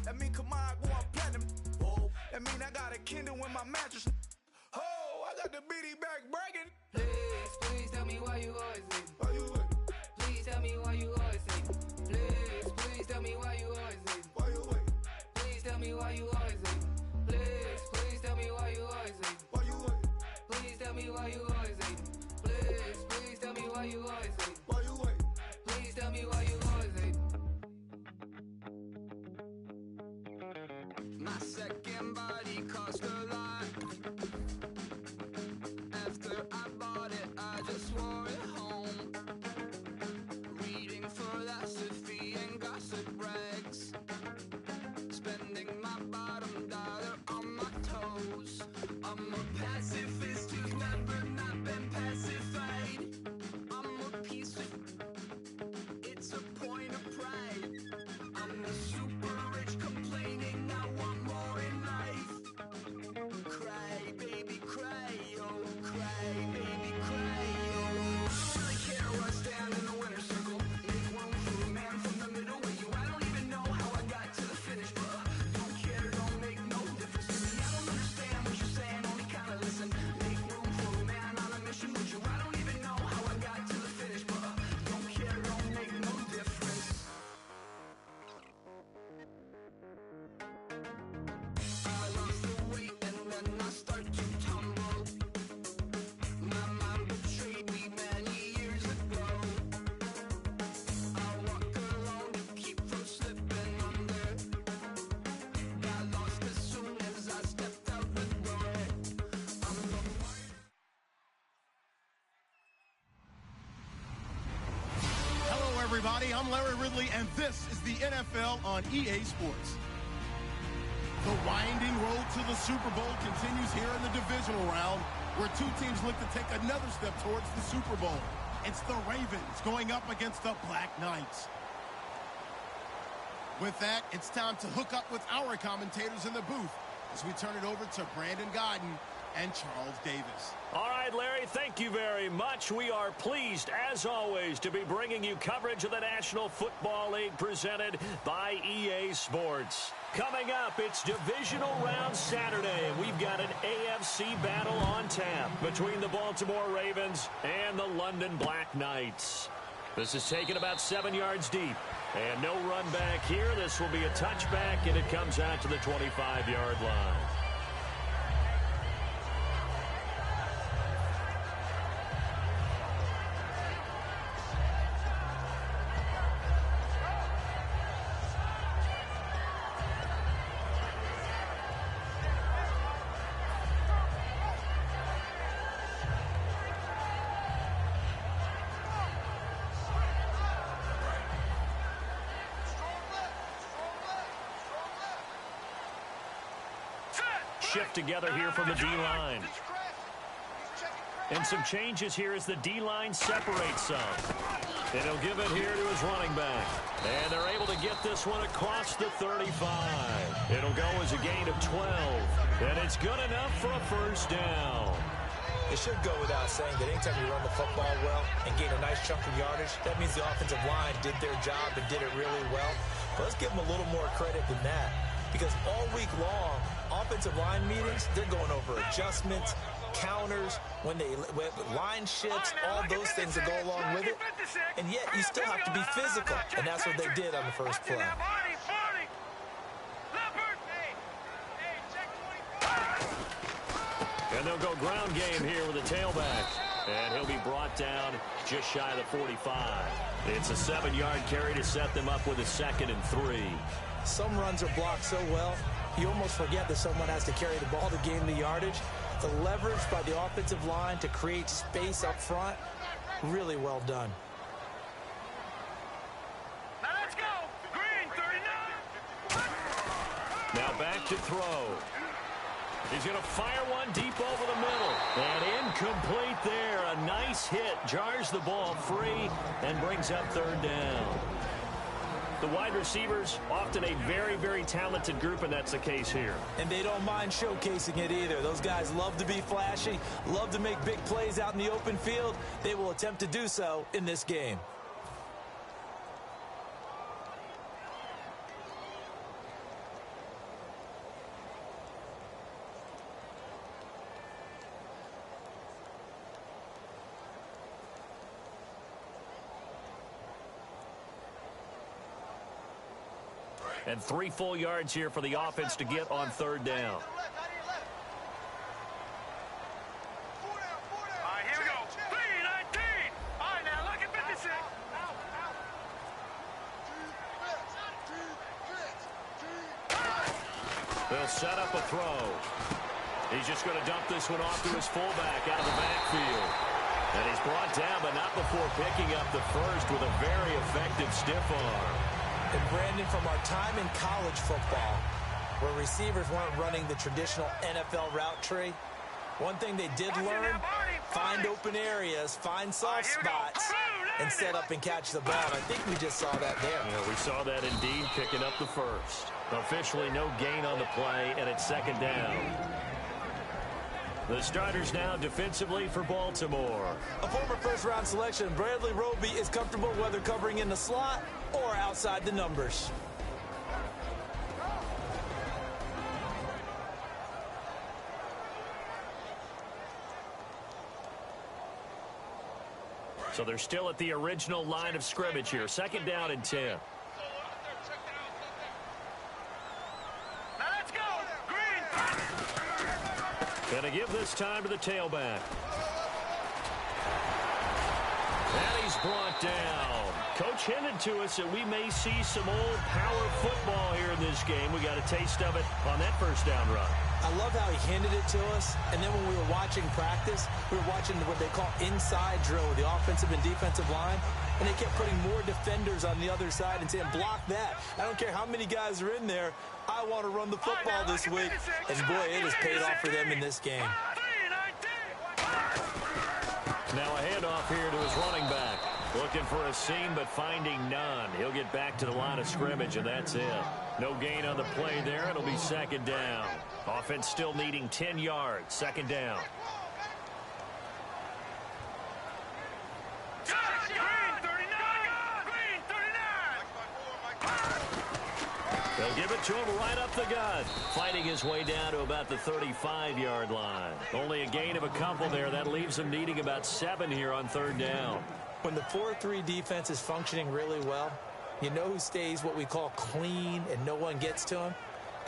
That mean Kamai going platinum. Oh, that mean I got a Kindle in my mattress. Oh, I got the BD back bragging. Please, please tell me why you always hate me. Why you wait? Please tell me why you always hate me. Please, please tell me why you always hate me. Why you wait? Please tell me why you always hate me. Please, please tell me why you always hate me. Why you wait? Please tell me why you always hate me. Please, please tell me why you always hate me. Why you wait? Please tell me why you always hate me. My second body cost a lot. After I bought it, I just wore it home. Reading philosophy and gossip rags. Spending my bottom dollar on my toes. I'm a pacifist who's never not been pacified. I'm a piece of... It's a point of pride. I'm the super rich complaining I want more in life. Cry, baby, cry, oh, cry, baby, cry, oh. I don't really care what's down in the winner's circle. Make room for a man from the middle with you. I don't even know how I got to the finish, but don't care, don't make no difference to me. I don't understand what you're saying, only kinda listen. Make room for a man on a mission with you. I don't even know how I got to the finish, but don't care, don't make no difference. I lost the weight and then I start to tumble. My mind betrayed me many years ago. I walk alone to keep from slipping under. Got lost as soon as I stepped out the door. I'm the Hello, everybody. I'm Larry Ridley, and this is the NFL on EA Sports. The winding road to the Super Bowl continues here in the divisional round, where two teams look to take another step towards the Super Bowl. It's the Ravens going up against the Black Knights. With that, it's time to hook up with our commentators in the booth as we turn it over to Brandon Godden and Charles Davis. All right, Larry, thank you very much. We are pleased, as always, to be bringing you coverage of the National Football League presented by EA Sports. Coming up, it's Divisional Round Saturday, and we've got an AFC battle on tap between the Baltimore Ravens and the London Black Knights. This is taken about 7 yards deep, and no run back here. This will be a touchback, and it comes out to the 25-yard line. Shift together here from the D-line. And some changes here as the D-line separates some. And he'll give it here to his running back. And they're able to get this one across the 35. It'll go as a gain of 12. And it's good enough for a first down. It should go without saying that anytime you run the football well and gain a nice chunk of yardage, that means the offensive line did their job and did it really well. But let's give them a little more credit than that. Because all week long, offensive line meetings, they're going over adjustments, counters, when line shifts, all those things that go along with it. And yet, you still have to be physical. And that's what they did on the first play. And they'll go ground game here with a tailback. And he'll be brought down just shy of the 45. It's a 7-yard carry to set them up with a 2nd and 3. Some runs are blocked so well, you almost forget that someone has to carry the ball to gain the yardage. The leverage by the offensive line to create space up front, really well done. Now let's go. Green, 39. Now back to throw. He's going to fire one deep over the middle. And incomplete there. A nice hit. Jars the ball free and brings up 3rd down. The wide receivers, often a very, very talented group, and that's the case here. And they don't mind showcasing it either. Those guys love to be flashy, love to make big plays out in the open field. They will attempt to do so in this game. And 3 full yards here for the offense to get on 3rd down. All right, here we go. 3-19. All right, now look at 56. They'll set up a throw. He's just going to dump this one off to his fullback out of the backfield. And he's brought down, but not before picking up the first with a very effective stiff arm. And Brandon, from our time in college football, where receivers weren't running the traditional NFL route tree, one thing they did learn, find open areas, find soft spots, and set up and catch the ball. And I think we just saw that there. Yeah, we saw that indeed, picking up the first. Officially no gain on the play, and it's 2nd down. The starters now defensively for Baltimore. A former first-round selection, Bradley Roby is comfortable whether covering in the slot or outside the numbers. So they're still at the original line of scrimmage here. 2nd down and 10. Going to give this time to the tailback. And he's brought down. Coach hinted to us that we may see some old power football here in this game. We got a taste of it on that 1st down run. I love how he hinted it to us, and then when we were watching practice, we were watching what they call inside drill with the offensive and defensive line, and they kept putting more defenders on the other side and saying, block that. I don't care how many guys are in there. I want to run the football this week. And, boy, it has paid off for them in this game. Now a handoff here to his running back. Looking for a seam, but finding none. He'll get back to the line of scrimmage, and that's it. No gain on the play there. It'll be 2nd down. Offense still needing 10 yards. 2nd down. They'll give it to him right up the gut. Fighting his way down to about the 35-yard line. Only a gain of a couple there. That leaves him needing about 7 here on 3rd down. When the 4-3 defense is functioning really well, you know who stays what we call clean and no one gets to him?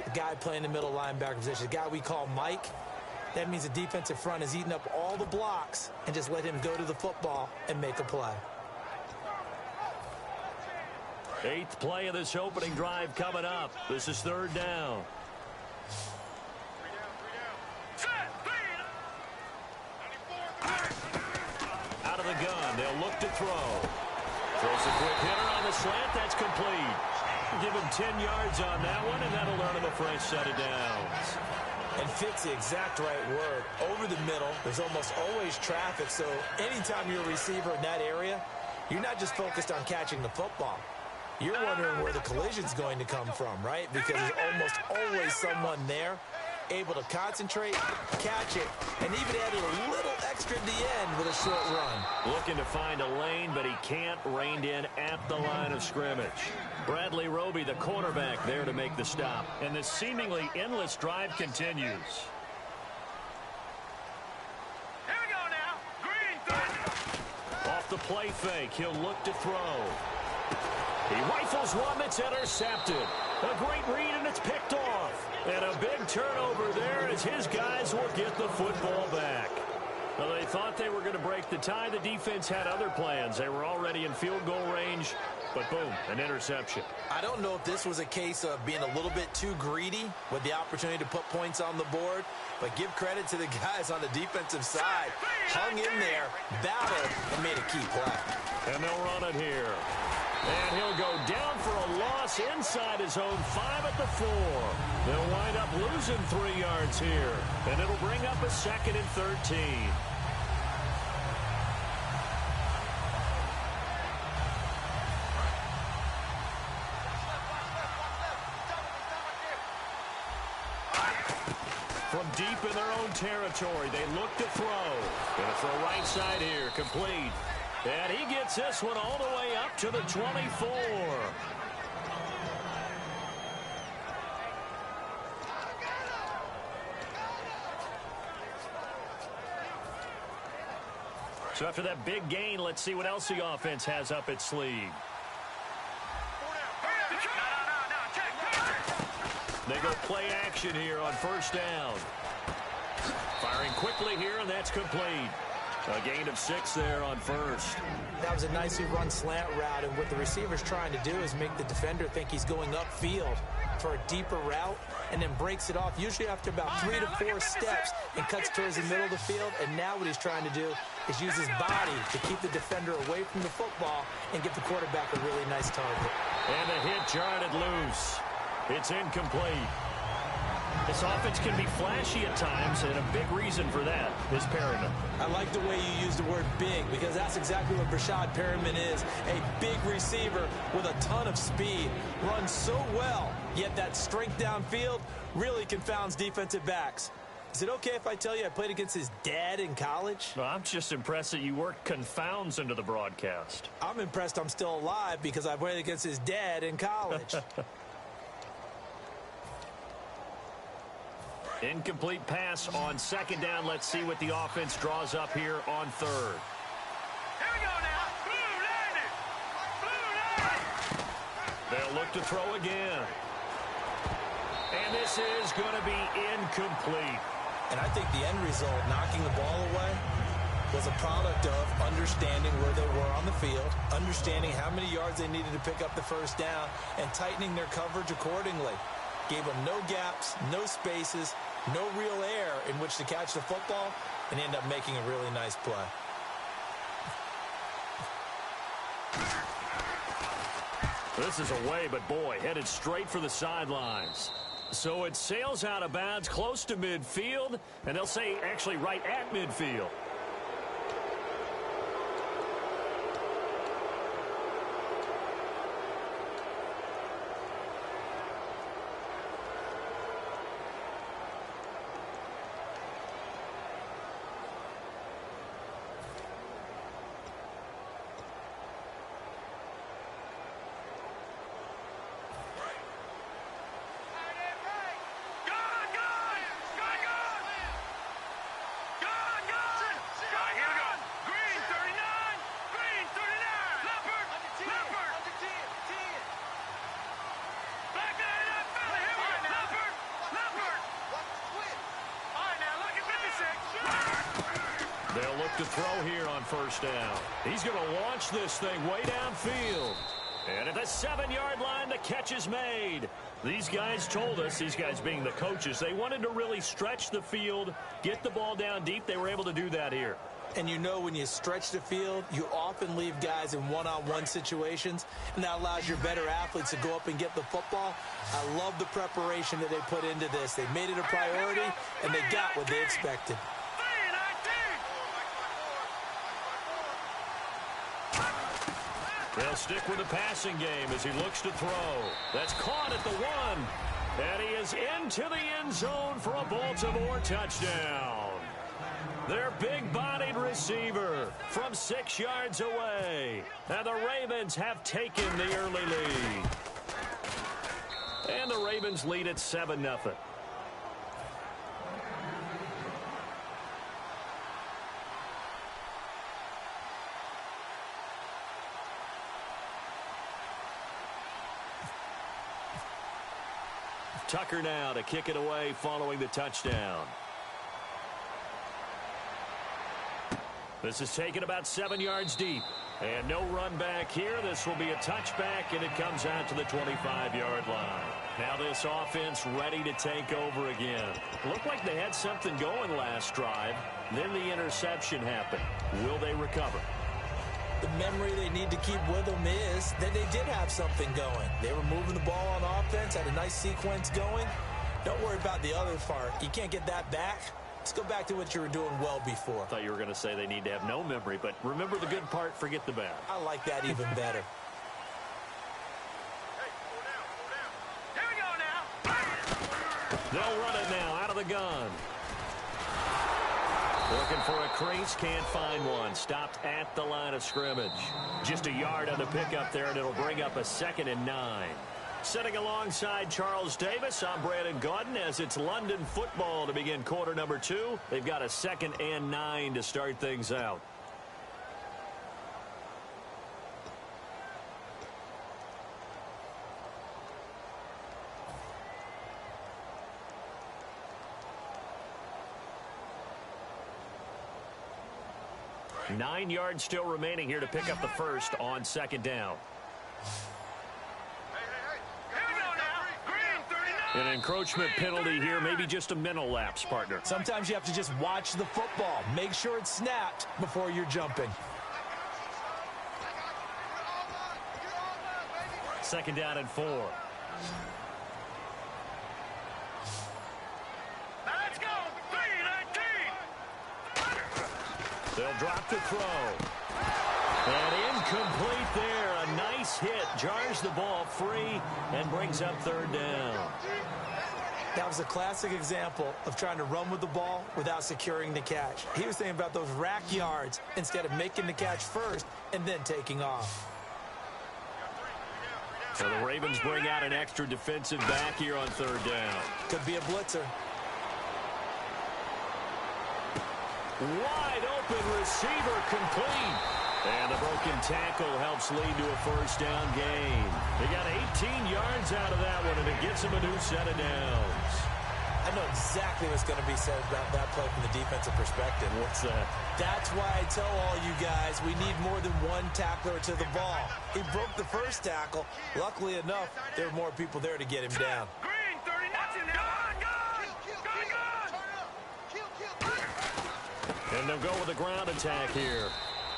The guy playing the middle linebacker position, the guy we call Mike. That means the defensive front is eating up all the blocks and just let him go to the football and make a play. 8th play of this opening drive coming up. This is 3rd down. Out of the gun, they'll look to throw. Throws a quick hitter on the slant. That's complete. Give him 10 yards on that one, and that'll earn him a fresh set of downs. And fit's the exact right word. Over the middle, there's almost always traffic, so anytime you're a receiver in that area, you're not just focused on catching the football. You're wondering where the collision's going to come from, right? Because there's almost always someone there able to concentrate, catch it, and even added a little extra at the end with a short run. Looking to find a lane, but he can't. Reined in at the line of scrimmage. Bradley Roby, the cornerback, there to make the stop. And the seemingly endless drive continues. Here we go now. Green 30. Off the play fake, he'll look to throw. He rifles one that's intercepted. A great read, and it's picked off. And a big turnover there as his guys will get the football back. Well, they thought they were going to break the tie. The defense had other plans. They were already in field goal range, but boom, an interception. I don't know if this was a case of being a little bit too greedy with the opportunity to put points on the board, but give credit to the guys on the defensive side. Hung in there, battled, and made a key play. And they'll run it here. And he'll go down for a loss inside his own 5 at the 4. They'll wind up losing 3 yards here. And it'll bring up a 2nd and 13. From deep in their own territory, they look to throw. Gonna throw right side here, complete. And he gets this one all the way up to the 24. So after that big gain, let's see what else the offense has up its sleeve. No, check. They go play action here on first down. Firing quickly here, and that's complete. A gain of 6 there on first. That was a nicely run slant route, and what the receiver's trying to do is make the defender think he's going upfield for a deeper route, and then breaks it off, usually after about 3 to 4 steps, and cuts towards the middle of the field. And now what he's trying to do is use his body to keep the defender away from the football and get the quarterback a really nice target. And the hit jarred it loose. It's incomplete. This offense can be flashy at times, and a big reason for that is Perryman. I like the way you use the word big, because that's exactly what Brashad Perryman is. A big receiver with a ton of speed. Runs so well, yet that strength downfield really confounds defensive backs. Is it okay if I tell you I played against his dad in college? Well, I'm just impressed that you worked confounds into the broadcast. I'm impressed I'm still alive because I played against his dad in college. Incomplete pass on second down. Let's see what the offense draws up here on third. Here we go now. Blue line. Blue line. They'll look to throw again. And this is going to be incomplete. And I think the end result, knocking the ball away, was a product of understanding where they were on the field, understanding how many yards they needed to pick up the first down, and tightening their coverage accordingly. Gave them no gaps, no spaces, no real air in which to catch the football, and end up making a really nice play. This is away, but boy, headed straight for the sidelines. So it sails out of bounds close to midfield, and they'll say actually right at midfield. They'll look to throw here on first down. He's going to launch this thing way downfield. And at the 7-yard line, the catch is made. These guys told us, these guys being the coaches, they wanted to really stretch the field, get the ball down deep. They were able to do that here. And you know, when you stretch the field, you often leave guys in one-on-one situations, and that allows your better athletes to go up and get the football. I love the preparation that they put into this. They made it a priority, and they got what they expected. They'll stick with the passing game as he looks to throw. That's caught at the 1. And he is into the end zone for a Baltimore touchdown. Their big-bodied receiver from 6 yards away. And the Ravens have taken the early lead. And the Ravens lead at 7-0. Tucker now to kick it away following the touchdown. This is taken about 7 yards deep. And no run back here. This will be a touchback, and it comes out to the 25-yard line. Now this offense ready to take over again. Looked like they had something going last drive. Then the interception happened. Will they recover? The memory they need to keep with them is that they did have something going. They were moving the ball on offense, had a nice sequence going. Don't worry about the other part. You can't get that back. Let's go back to what you were doing well before. I thought you were going to say they need to have no memory, but remember the good part, forget the bad. I like that even better. Here we go now. They'll run it now out of the gun. Looking for a crease, can't find one. Stopped at the line of scrimmage. Just a yard on the pickup there, and it'll bring up a 2nd and 9. Sitting alongside Charles Davis, I'm Brandon Gaudin as it's London football to begin quarter number 2. They've got a 2nd and 9 to start things out. 9 yards still remaining here to pick up the first on second down. An encroachment penalty here, maybe just a mental lapse, partner. Sometimes you have to just watch the football. Make sure it's snapped before you're jumping. Second down and 4. Let's go. 3-19. They'll drop the throw. And incomplete there. A nice hit. Jars the ball free and brings up third down. That was a classic example of trying to run with the ball without securing the catch. He was thinking about those rack yards instead of making the catch first and then taking off. So the Ravens bring out an extra defensive back here on third down. Could be a blitzer. Wide open receiver complete. And the broken tackle helps lead to a first down gain. They got 18 yards out of that one, and it gets them a new set of downs. I know exactly what's going to be said about that play from the defensive perspective. What's that? That's why I tell all you guys we need more than one tackler to the ball. He broke the first tackle. Luckily enough, there were more people there to get him down. Green, 30, that's in there. Gone. And they'll go with a ground attack here.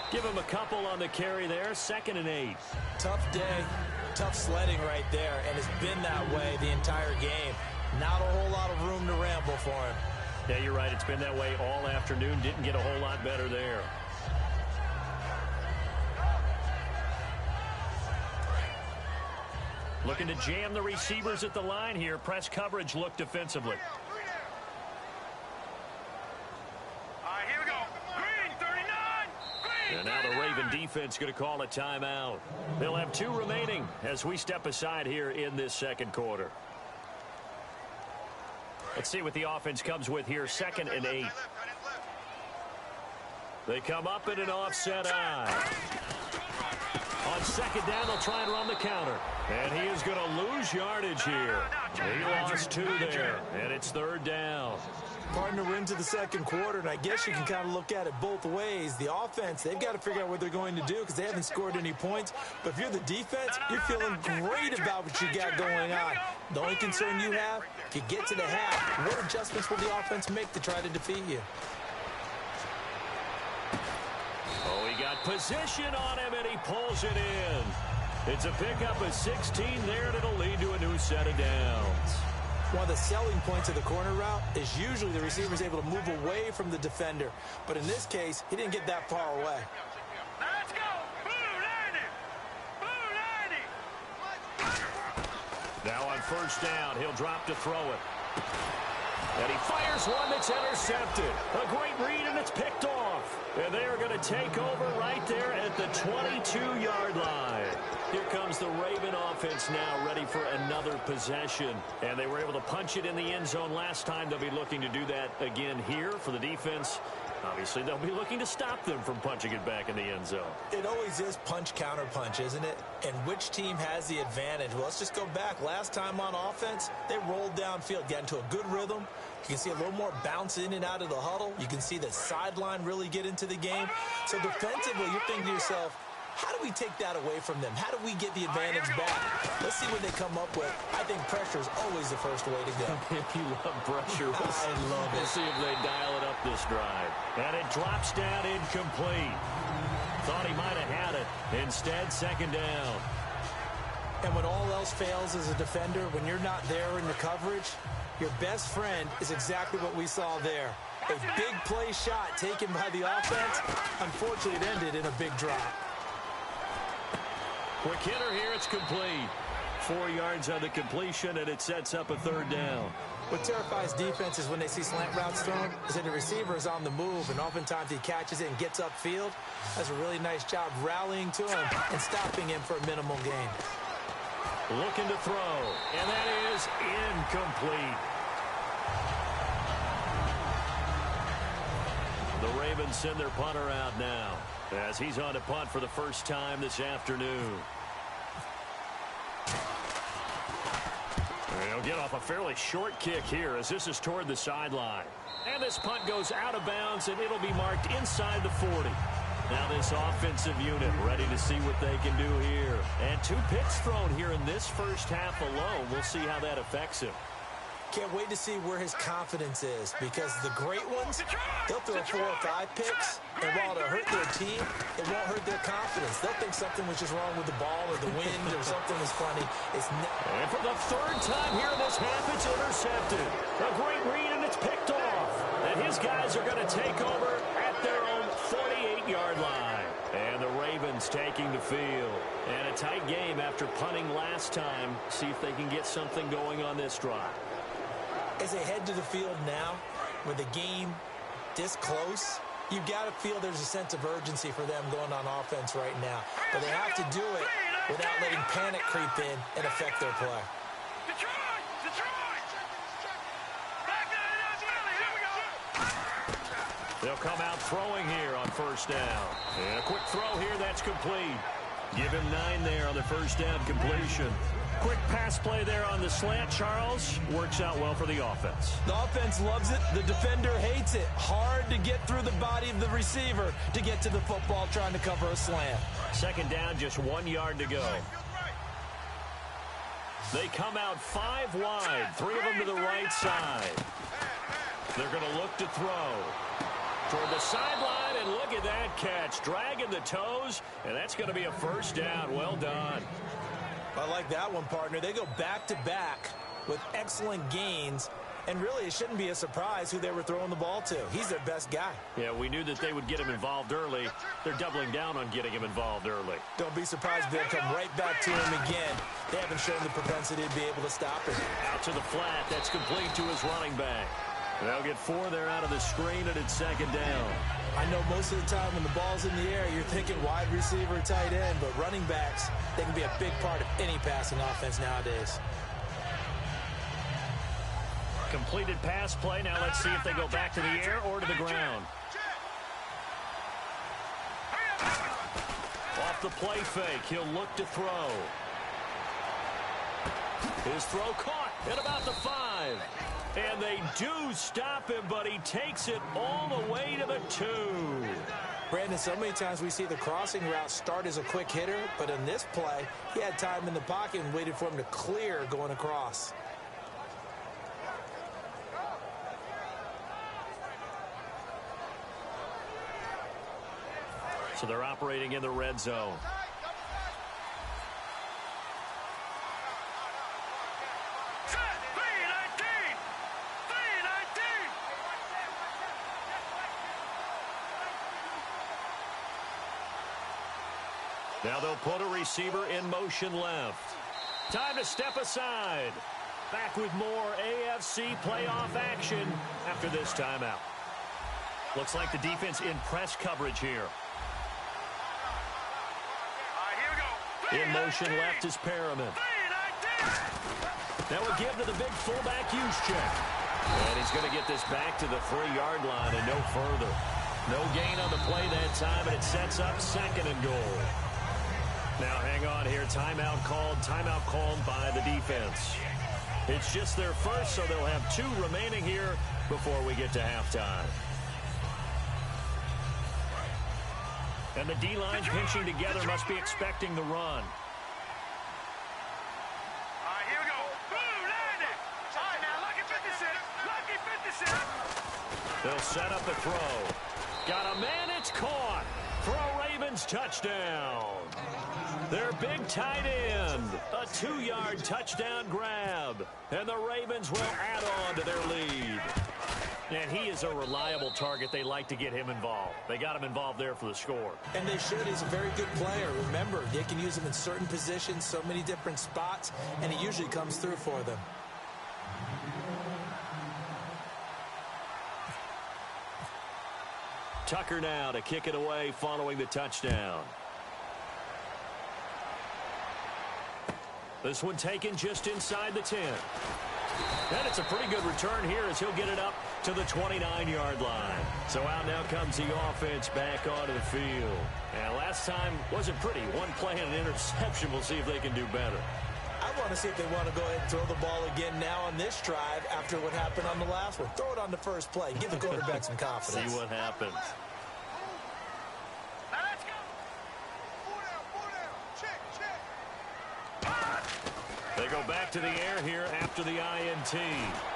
Give him a couple on the carry there. 2nd and 8. Tough day, tough sledding right there, and it's been that way the entire game. Not a whole lot of room to ramble for him. Yeah, you're right. It's been that way all afternoon. Didn't get a whole lot better there. Looking to jam the receivers at the line here. Press coverage look defensively. Here we go. Green, 39. Green, And now the Raven defense going to call a timeout. They'll have 2 remaining as we step aside here in this second quarter. Let's see what the offense comes with here. 2nd and 8. They come up in an offset eye. On second down, they'll try and run the counter. And he is going to lose yardage here. He lost 2 there, and it's third down. Partner, we're into the second quarter, and I guess you can kind of look at it both ways. The offense, they've got to figure out what they're going to do because they haven't scored any points. But if you're the defense, you're feeling great about what you got going on. The only concern you have, if you get to the half, what adjustments will the offense make to try to defeat you? Oh, he got position on him, and he pulls it in. It's a pickup of 16 there, and it'll lead to a new set of downs. One of the selling points of the corner route is usually the receiver is able to move away from the defender. But in this case, he didn't get that far away. Let's go. Blue 90. Blue 90. Now on first down, he'll drop to throw it. And he fires one that's intercepted. A great read, and it's picked off. And they are going to take over right there at the 22-yard line. Here comes the Raven offense now, ready for another possession. And they were able to punch it in the end zone last time. They'll be looking to do that again here for the defense. Obviously, they'll be looking to stop them from punching it back in the end zone. It always is punch, counter punch, isn't it? And which team has the advantage? Well, let's just go back. Last time on offense, they rolled downfield, got into a good rhythm. You can see a little more bounce in and out of the huddle. You can see the sideline really get into the game. So defensively, you're thinking to yourself, how do we take that away from them? How do we get the advantage back? Let's see what they come up with. I think pressure is always the first way to go. If you love pressure, I love it. We'll see if they dial it up this drive. And it drops down incomplete. Thought he might have had it. Instead, second down. And when all else fails as a defender, when you're not there in the coverage, your best friend is exactly what we saw there. A big play shot taken by the offense. Unfortunately, it ended in a big drop. Quick hitter here, it's complete. 4 yards on the completion, and it sets up a third down. What terrifies defenses when they see slant routes thrown is that the receiver is on the move, and oftentimes he catches it and gets upfield. Does a really nice job rallying to him and stopping him for a minimal gain. Looking to throw, and that is incomplete. The Ravens send their punter out now as he's on to punt for the first time this afternoon. They'll get off a fairly short kick here as this is toward the sideline. And this punt goes out of bounds, and it'll be marked inside the 40. Now this offensive unit ready to see what they can do here. And 2 picks thrown here in this first half alone. We'll see how that affects him. Can't wait to see where his confidence is, because the great ones, they'll throw 4 or 5 picks, and while it'll hurt their team, it won't hurt their confidence. They'll think something was just wrong with the ball or the wind or something was funny. And for the 3rd time here in this half, it's intercepted. A great read, and it's picked off. And his guys are going to take over at their own 48-yard line. And the Ravens taking the field. And a tight game after punting last time. See if they can get something going on this drive. As they head to the field now, with the game this close, you've got to feel there's a sense of urgency for them going on offense right now. But they have to do it without letting panic creep in and affect their play. They'll come out throwing here on 1st down. And a quick throw here, that's complete. Give him 9 there on the 1st down completion. Quick pass play there on the slant, Charles. Works out well for the offense. The offense loves it. The defender hates it. Hard to get through the body of the receiver to get to the football trying to cover a slant. 2nd down, just 1 yard to go. They come out 5 wide, 3 of them to the right side. They're going to look to throw. Toward the sideline, and look at that catch. Dragging the toes, and that's going to be a 1st down. Well done. I like that one, partner. They go back-to-back with excellent gains, and really it shouldn't be a surprise who they were throwing the ball to. He's their best guy. Yeah, we knew that they would get him involved early. They're doubling down on getting him involved early. Don't be surprised if they'll come right back to him again. They haven't shown the propensity to be able to stop him. Out to the flat. That's complete to his running back. They'll get 4 there out of the screen, and it's 2nd down. I know most of the time when the ball's in the air, you're thinking wide receiver, tight end, but running backs, they can be a big part of any passing offense nowadays. Completed pass play. Now let's see if they go back to the air or to the ground. Off the play fake, he'll look to throw. His throw caught at about the 5. And they do stop him, but he takes it all the way to the 2. Brandon, so many times we see the crossing route start as a quick hitter, but in this play, he had time in the pocket and waited for him to clear going across. So they're operating in the red zone. Now they'll put a receiver in motion left. Time to step aside. Back with more AFC playoff action after this timeout. Looks like the defense in press coverage here. In motion left is Perriman. That will give to the big fullback Juszczyk. And he's going to get this back to the 3-yard line and no further. No gain on the play that time, and it sets up 2nd and goal. Now hang on here. Timeout called by the defense. It's just their first, so they'll have 2 remaining here before we get to halftime. And the D-line pinching together must be expecting the run. Here we go. Boom, land it. All right, now, lucky 56. Lucky 56. They'll set up the throw. Got a man, it's caught for a Ravens touchdown. Their big tight end, a 2-yard touchdown grab, and the Ravens will add on to their lead. And he is a reliable target. They like to get him involved. They got him involved there for the score. And they should. He's a very good player. Remember, they can use him in certain positions, so many different spots, and he usually comes through for them. Tucker now to kick it away following the touchdown. This one taken just inside the 10. And it's a pretty good return here as he'll get it up to the 29-yard line. So out now comes the offense back onto the field. And last time wasn't pretty. One play and an interception. We'll see if they can do better. I want to see if they want to go ahead and throw the ball again now on this drive after what happened on the last one. Throw it on the first play. Give the quarterback some confidence. See what happens. Now back to the air here after the INT.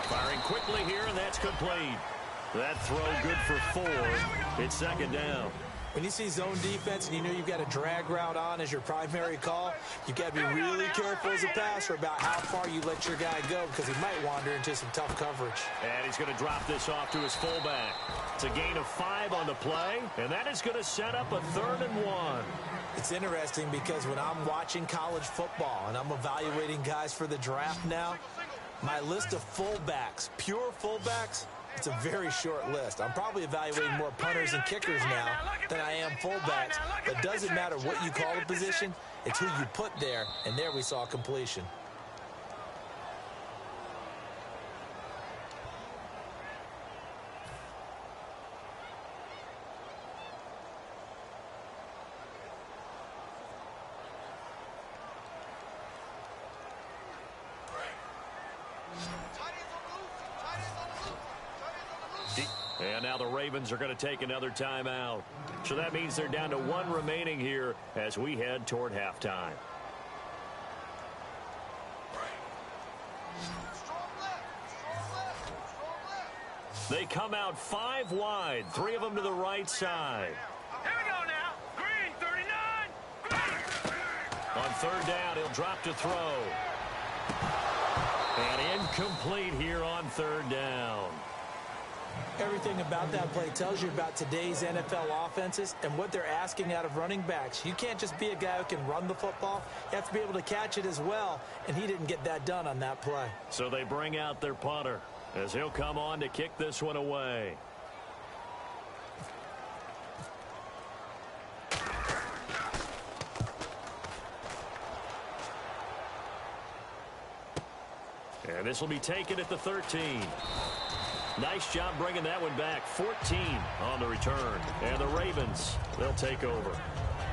Firing quickly here, and that's complete. That throw good for 4. It's second down. When you see zone defense and you know you've got a drag route on as your primary call, you've got to be really careful as a passer about how far you let your guy go because he might wander into some tough coverage. And he's going to drop this off to his fullback. It's a gain of 5 on the play, and that is going to set up a 3rd and 1. It's interesting because when I'm watching college football and I'm evaluating guys for the draft now, my list of fullbacks, pure fullbacks, it's a very short list. I'm probably evaluating more punters and kickers now than I am fullbacks. But it doesn't matter what you call the position, it's who you put there, and there we saw completion. And now the Ravens are going to take another timeout. So that means they're down to 1 remaining here as we head toward halftime. They come out 5 wide, 3 of them to the right side. Here we go now. Green, 39. Green. On 3rd down, he'll drop to throw. And incomplete here on 3rd down. Everything about that play tells you about today's NFL offenses and what they're asking out of running backs. You can't just be a guy who can run the football. You have to be able to catch it as well, and he didn't get that done on that play. So they bring out their punter as he'll come on to kick this one away. And this will be taken at the 13. Nice job bringing that one back. 14 on the return. And the Ravens, they'll take over.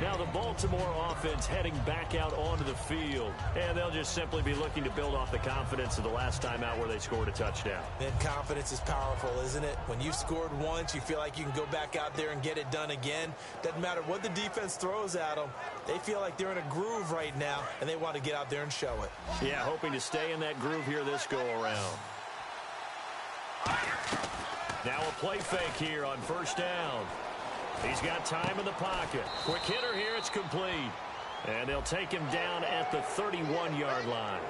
Now the Baltimore offense heading back out onto the field. And they'll just simply be looking to build off the confidence of the last time out where they scored a touchdown. Man, confidence is powerful, isn't it? When you've scored once, you feel like you can go back out there and get it done again. Doesn't matter what the defense throws at them. They feel like they're in a groove right now, and they want to get out there and show it. Yeah, hoping to stay in that groove here this go-around. Now a play fake here on 1st down. He's got time in the pocket. Quick hitter here, it's complete. And they'll take him down at the 31-yard line.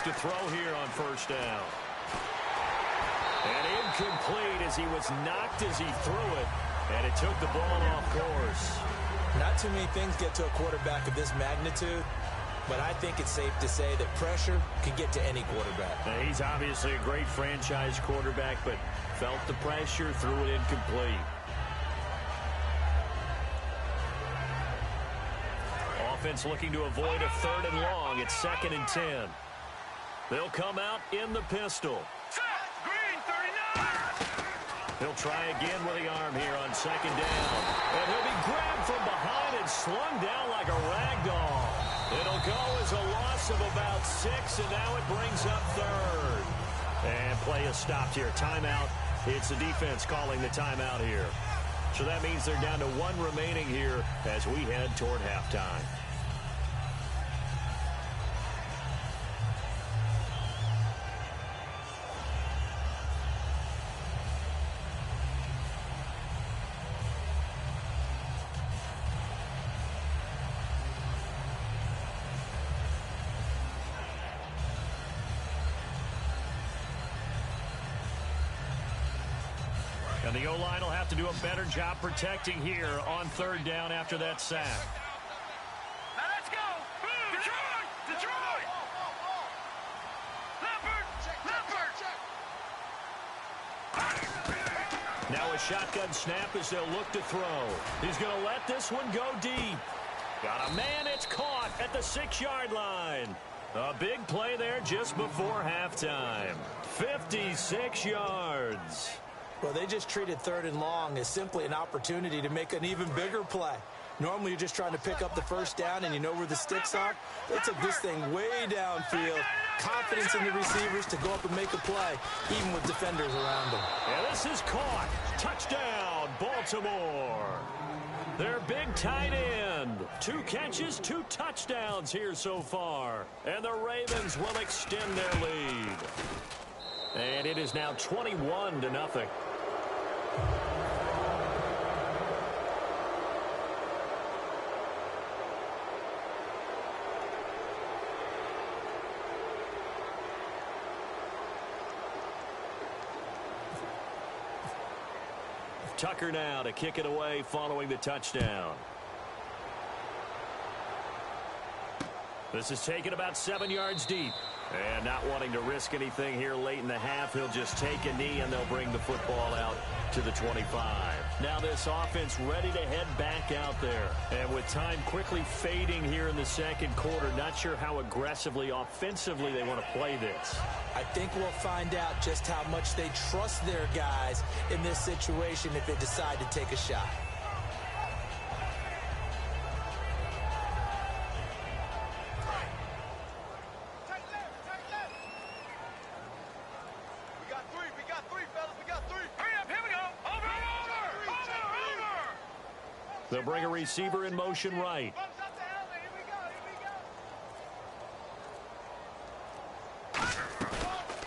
To throw here on 1st down. And incomplete as he was knocked as he threw it. And it took the ball off course. Not too many things get to a quarterback of this magnitude, but I think it's safe to say that pressure can get to any quarterback. Now, he's obviously a great franchise quarterback, but felt the pressure, threw it incomplete. Offense looking to avoid a 3rd and long. It's 2nd and 10. They'll come out in the pistol. Green, 39. He'll try again with the arm here on 2nd down. And he'll be grabbed from behind and slung down like a rag doll. It'll go as a loss of about 6, and now it brings up 3rd. And play is stopped here. Timeout. It's the defense calling the timeout here. So that means they're down to 1 remaining here as we head toward halftime. And the O-line will have to do a better job protecting here on 3rd down after that sack. Now let's go. Detroit! Detroit! Leopard! Now a shotgun snap as they'll look to throw. He's going to let this one go deep. Got a man, it's caught at the 6-yard line. A big play there just before halftime. 56 yards. Well, they just treated 3rd and long as simply an opportunity to make an even bigger play. Normally, you're just trying to pick up the first down and you know where the sticks are. They took this thing way downfield. Confidence in the receivers to go up and make a play, even with defenders around them. And this is caught. Touchdown, Baltimore. Their big tight end. 2 catches, 2 touchdowns here so far. And the Ravens will extend their lead. And it is now 21-0. Tucker now to kick it away following the touchdown. This is taken about 7 yards deep. And not wanting to risk anything here late in the half, he'll just take a knee and they'll bring the football out to the 25. Now this offense ready to head back out there. And with time quickly fading here in the second quarter, not sure how aggressively, offensively they want to play this. I think we'll find out just how much they trust their guys in this situation if they decide to take a shot. They'll bring a receiver in motion right.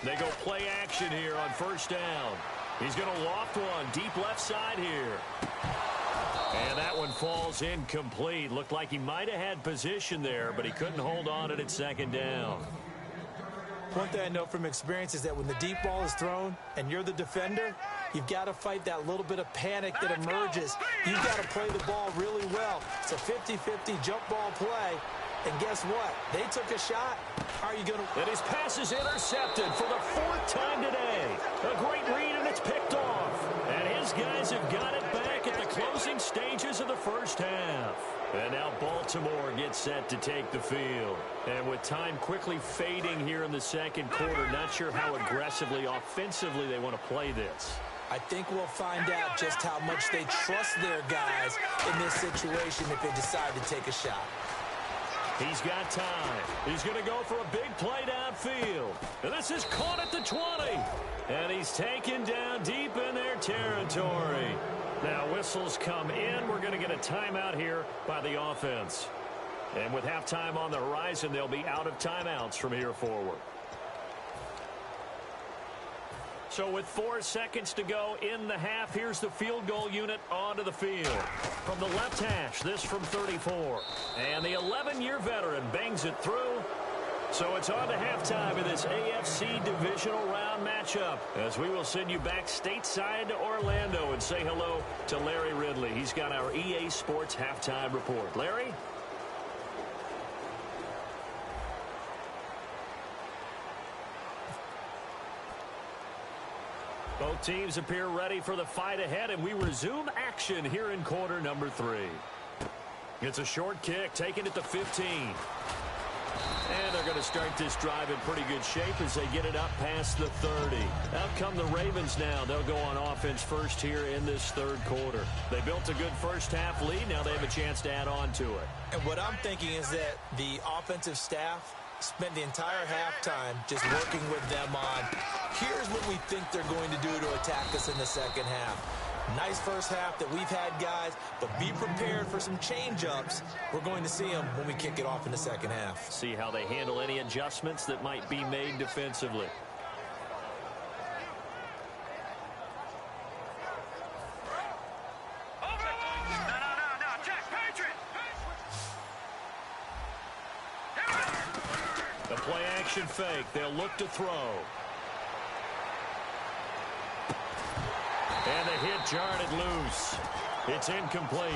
They go play action here on first down. He's going to loft one deep left side here. And that one falls incomplete. Looked like he might have had position there, but he couldn't hold on at second down. One thing I know from experience is that when the deep ball is thrown and you're the defender, you've got to fight that little bit of panic that emerges. You've got to play the ball really well. It's a 50-50 jump ball play. And guess what? They took a shot. How are you going to... And his pass is intercepted for the 4th time today. A great read, and it's picked off. And his guys have got it back at the closing stages of the first half. And now Baltimore gets set to take the field. And with time quickly fading here in the second quarter, not sure how aggressively, offensively they want to play this. I think we'll find out just how much they trust their guys in this situation if they decide to take a shot. He's got time. He's going to go for a big play downfield. And this is caught at the 20. And he's taken down deep in their territory. Now whistles come in. We're going to get a timeout here by the offense. And with halftime on the horizon, they'll be out of timeouts from here forward. So with 4 seconds to go in the half, here's the field goal unit onto the field. From the left hash, this from 34. And the 11-year veteran bangs it through. So it's on to halftime in this AFC divisional round matchup, as we will send you back stateside to Orlando and say hello to Larry Ridley. He's got our EA Sports halftime report. Larry? Both teams appear ready for the fight ahead, and we resume action here in quarter number 3. It's a short kick, taken at the 15. And they're going to start this drive in pretty good shape as they get it up past the 30. Out come the Ravens now. They'll go on offense first here in this third quarter. They built a good first half lead. Now they have a chance to add on to it. And what I'm thinking is that the offensive staff spent the entire halftime just working with them on, here's what we think they're going to do to attack us in the second half. Nice first half that we've had, guys, but be prepared for some change-ups. We're going to see them when we kick it off in the second half. See how they handle any adjustments that might be made defensively. The play action fake. They'll look to throw. And the hit jarred it loose. It's incomplete.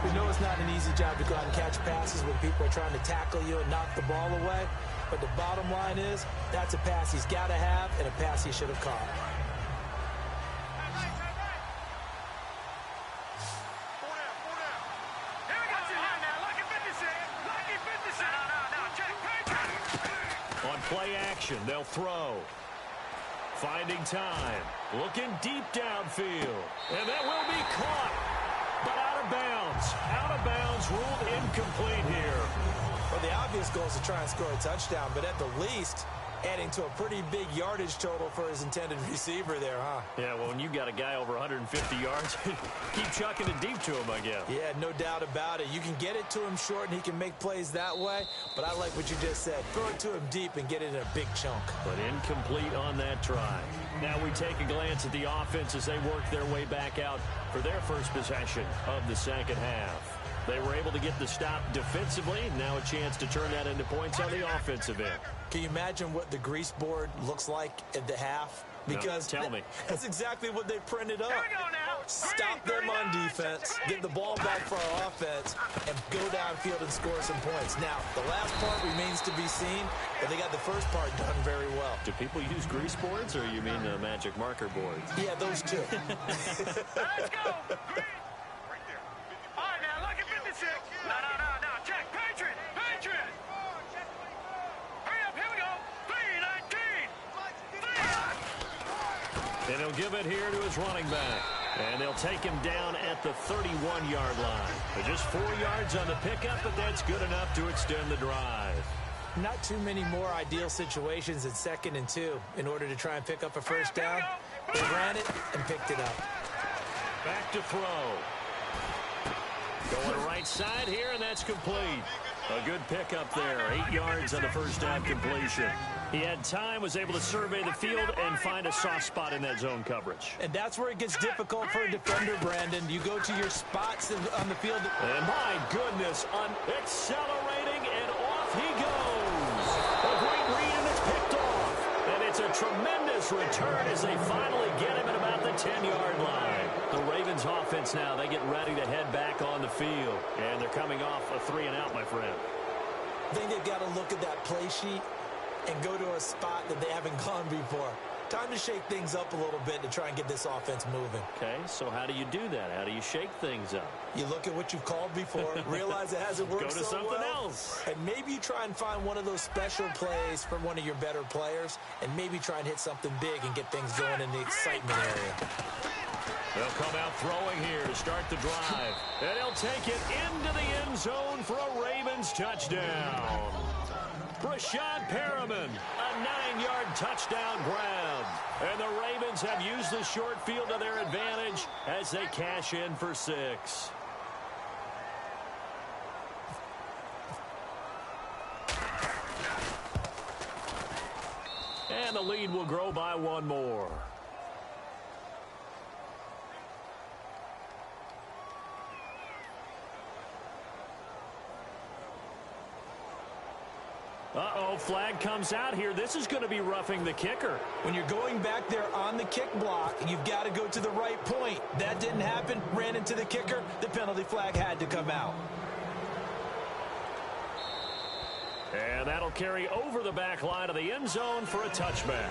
We know it's not an easy job to go out and catch passes when people are trying to tackle you and knock the ball away. But the bottom line is, that's a pass he's got to have and a pass he should have caught. On play action, they'll throw. Finding time. Looking deep downfield. And that will be caught. But out of bounds. Out of bounds. Ruled incomplete here. Well, the obvious goal is to try and score a touchdown, but at the least, adding to a pretty big yardage total for his intended receiver there, huh? Yeah, well, when you got a guy over 150 yards, keep chucking it deep to him, I guess. Yeah, no doubt about it. You can get it to him short, and he can make plays that way, but I like what you just said. Throw it to him deep and get it in a big chunk. But incomplete on that try. Now we take a glance at the offense as they work their way back out for their first possession of the second half. They were able to get the stop defensively. Now a chance to turn that into points on the offensive end. Can you imagine what the grease board looks like at the half? Because no, tell me. That's exactly what they printed up. Here we go now. Stop them on defense, get the ball back for our offense, and go downfield and score some points. Now, the last part remains to be seen, but they got the first part done very well. Do people use grease boards, or you mean the magic marker boards? Yeah, those two. Let's go. Green. Right there. All right, now, look at 56. No. Check. Patriot. Hurry up. Here we go. 3-19. And he'll give it here to his running back. And they'll take him down at the 31-yard line. But just 4 yards on the pickup, but that's good enough to extend the drive. Not too many more ideal situations at 2nd and 2 in order to try and pick up a first down. They ran it and picked it up. Back to throw. Going right side here, and that's complete. A good pickup there. 8 yards on the first down completion. He had time, was able to survey the field and find a soft spot in that zone coverage. And that's where it gets difficult for a defender, Brandon. You go to your spots on the field. And my goodness, accelerating, and off he goes. A great read, and it's picked off. And it's a tremendous return as they finally get him at about the 10-yard line. The Ravens offense now, they get ready to head back on the field. And they're coming off a 3-and-out, my friend. I think they've got to look at that play sheet and go to a spot that they haven't gone before. Time to shake things up a little bit to try and get this offense moving. Okay, so how do you do that? How do you shake things up? You look at what you've called before, realize it hasn't worked Go to so something well, else. and maybe you try and find one of those special plays from one of your better players, and maybe try and hit something big and get things going in the excitement area. They'll come out throwing here to start the drive. And he'll take it into the end zone for a Ravens touchdown. Brashad Perriman, a 9-yard touchdown grab. And the Ravens have used the short field to their advantage as they cash in for 6. And the lead will grow by 1 more. Uh-oh, flag comes out here. This is going to be roughing the kicker. When you're going back there on the kick block, you've got to go to the right point. That didn't happen. Ran into the kicker. The penalty flag had to come out. And that'll carry over the back line of the end zone for a touchback.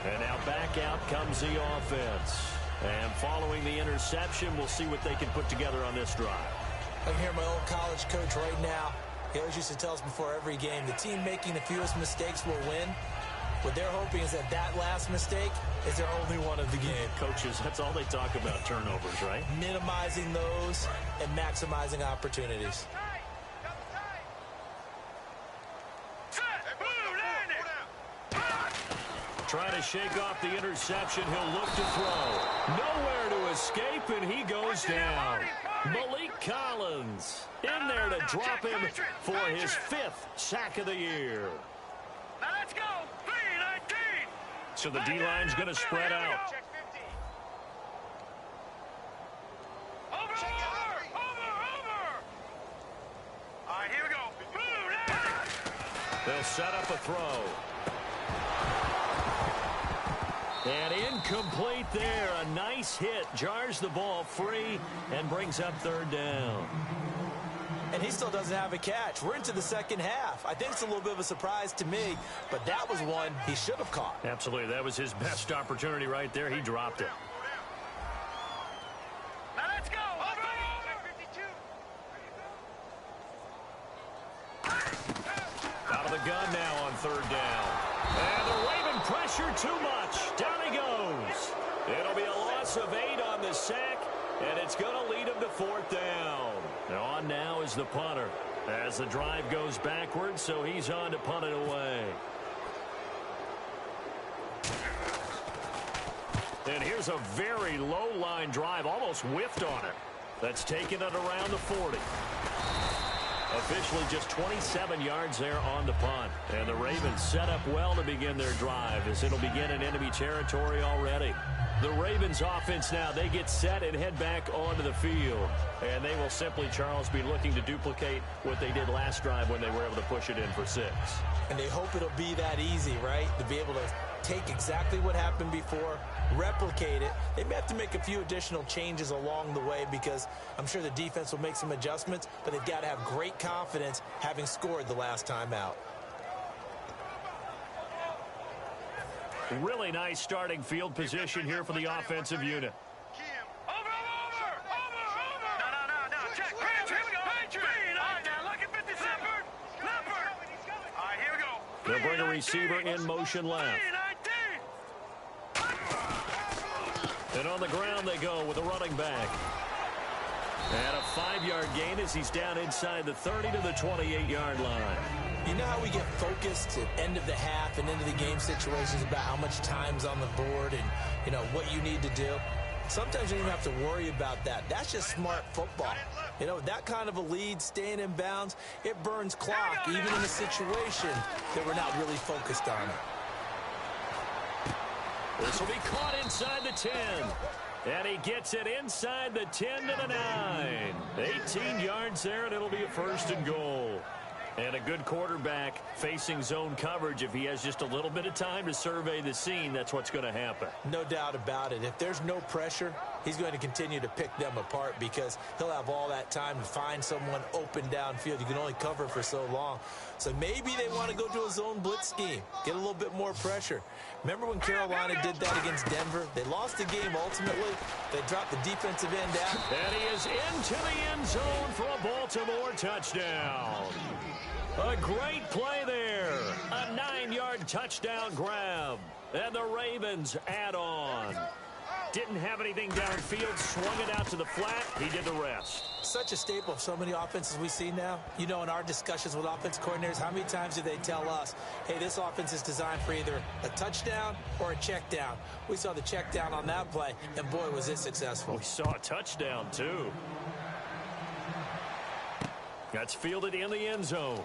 And now back out comes the offense. And following the interception, we'll see what they can put together on this drive. I can hear my old college coach right now. He always used to tell us before every game, the team making the fewest mistakes will win. What they're hoping is that last mistake is their only one of the game. Coaches, that's all they talk about, turnovers, right? Minimizing those and maximizing opportunities. Trying to shake off the interception. He'll look to throw. Nowhere to escape, and he goes down. Malik Collins in there to drop him for his 5th sack of the year. Now let's go. 3-19. So the D-line's going to spread out. Over. All right, here we go. They'll set up a throw. And incomplete there. A nice hit. Jars the ball free and brings up 3rd down. And he still doesn't have a catch. We're into the second half. I think it's a little bit of a surprise to me, but that was one he should have caught. Absolutely. That was his best opportunity right there. He dropped it. Now let's go. Over. 52. Out of the gun now on 3rd down. And the Raven pressure too much. Down he goes. It'll be a loss of 8 on the sack, and it's going to lead him to 4th down. On now is the punter as the drive goes backwards, so he's on to punt it away. And here's a very low line drive, almost whiffed on it. That's taken it around the 40. Officially just 27 yards there on the punt. And the Ravens set up well to begin their drive as it'll begin in enemy territory already. The Ravens offense now, they get set and head back onto the field. And they will simply, Charles, be looking to duplicate what they did last drive when they were able to push it in for 6. And they hope it'll be that easy, right? To be able to take exactly what happened before, replicate it. They may have to make a few additional changes along the way because I'm sure the defense will make some adjustments, but they've got to have great confidence having scored the last time out. Really nice starting field position here for the offensive unit. Over! No. Check. Here we go. Green. All right, now look at 50 Leopard. All right, here we go. They'll bring a receiver in motion left. And on the ground they go with a running back. And a 5-yard gain as he's down inside the 30 to the 28-yard line. You know how we get focused at end of the half and into the game situations about how much time's on the board and, you know, what you need to do? Sometimes you don't even have to worry about that. That's just smart football. You know, that kind of a lead, staying in bounds, it burns clock, even in a situation that we're not really focused on it. This will be caught inside the 10. And he gets it inside the 10 to the 9. 18 yards there, and it'll be a 1st and goal. And a good quarterback facing zone coverage. If he has just a little bit of time to survey the scene, that's what's going to happen. No doubt about it. If there's no pressure, he's going to continue to pick them apart because he'll have all that time to find someone open downfield. You can only cover for so long. So maybe they want to go to a zone blitz scheme, get a little bit more pressure. Remember when Carolina did that against Denver? They lost the game ultimately. They dropped the defensive end out. And he is into the end zone for a Baltimore touchdown. A great play there. A 9-yard touchdown grab. And the Ravens add on. Didn't have anything downfield, swung it out to the flat. He did the rest. Such a staple of so many offenses we see now. You know, in our discussions with offense coordinators, how many times do they tell us, hey, this offense is designed for either a touchdown or a check down? We saw the check down on that play, and boy, was it successful. We saw a touchdown, too. That's fielded in the end zone.